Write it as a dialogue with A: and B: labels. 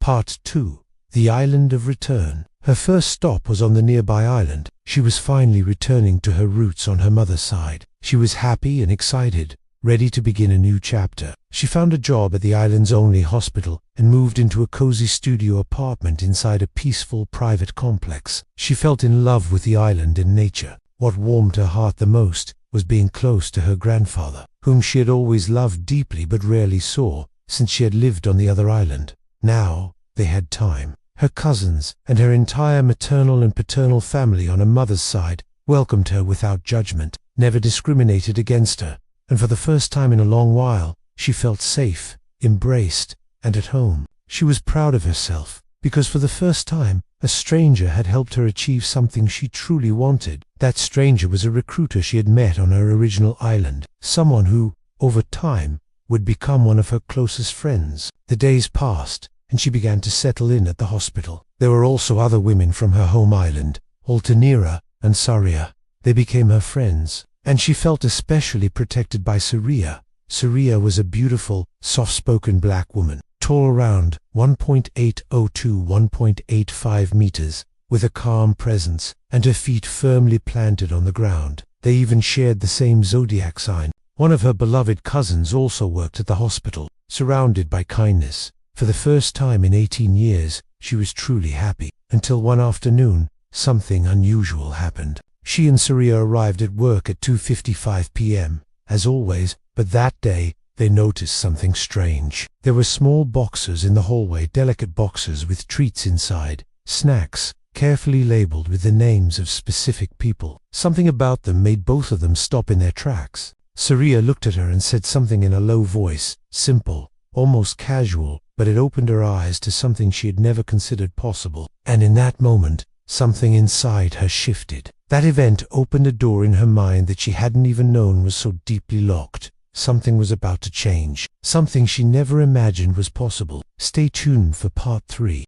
A: Part 2. The Island of Return. Her first stop was on the nearby island. She was finally returning to her roots on her mother's side. She was happy and excited, ready to begin a new chapter. She found a job at the island's only hospital and moved into a cozy studio apartment inside a peaceful private complex. She felt in love with the island and nature. What warmed her heart the most was being close to her grandfather, whom she had always loved deeply but rarely saw since she had lived on the other island. Now they had time. Her cousins and her entire maternal and paternal family on her mother's side welcomed her without judgment, never discriminated against her, and for the first time in a long while, she felt safe, embraced, and at home. She was proud of herself, because for the first time, a stranger had helped her achieve something she truly wanted. That stranger was a recruiter she had met on her original island, someone who, over time, would become one of her closest friends. The days passed, and she began to settle in at the hospital. There were also other women from her home island, Altanira and Saria. They became her friends, and she felt especially protected by Saria. Saria was a beautiful, soft-spoken black woman, tall around 1.802–1.85 meters, with a calm presence, and her feet firmly planted on the ground. They even shared the same zodiac sign. One of her beloved cousins also worked at the hospital, surrounded by kindness. For the first time in 18 years, she was truly happy, until one afternoon, something unusual happened. She and Saria arrived at work at 2:55 p.m., as always, but that day, they noticed something strange. There were small boxes in the hallway, delicate boxes with treats inside, snacks, carefully labeled with the names of specific people. Something about them made both of them stop in their tracks. Saria looked at her and said something in a low voice, simple, almost casual, but it opened her eyes to something she had never considered possible. And in that moment, something inside her shifted. That event opened a door in her mind that she hadn't even known was so deeply locked. Something was about to change, something she never imagined was possible. Stay tuned for Part 3.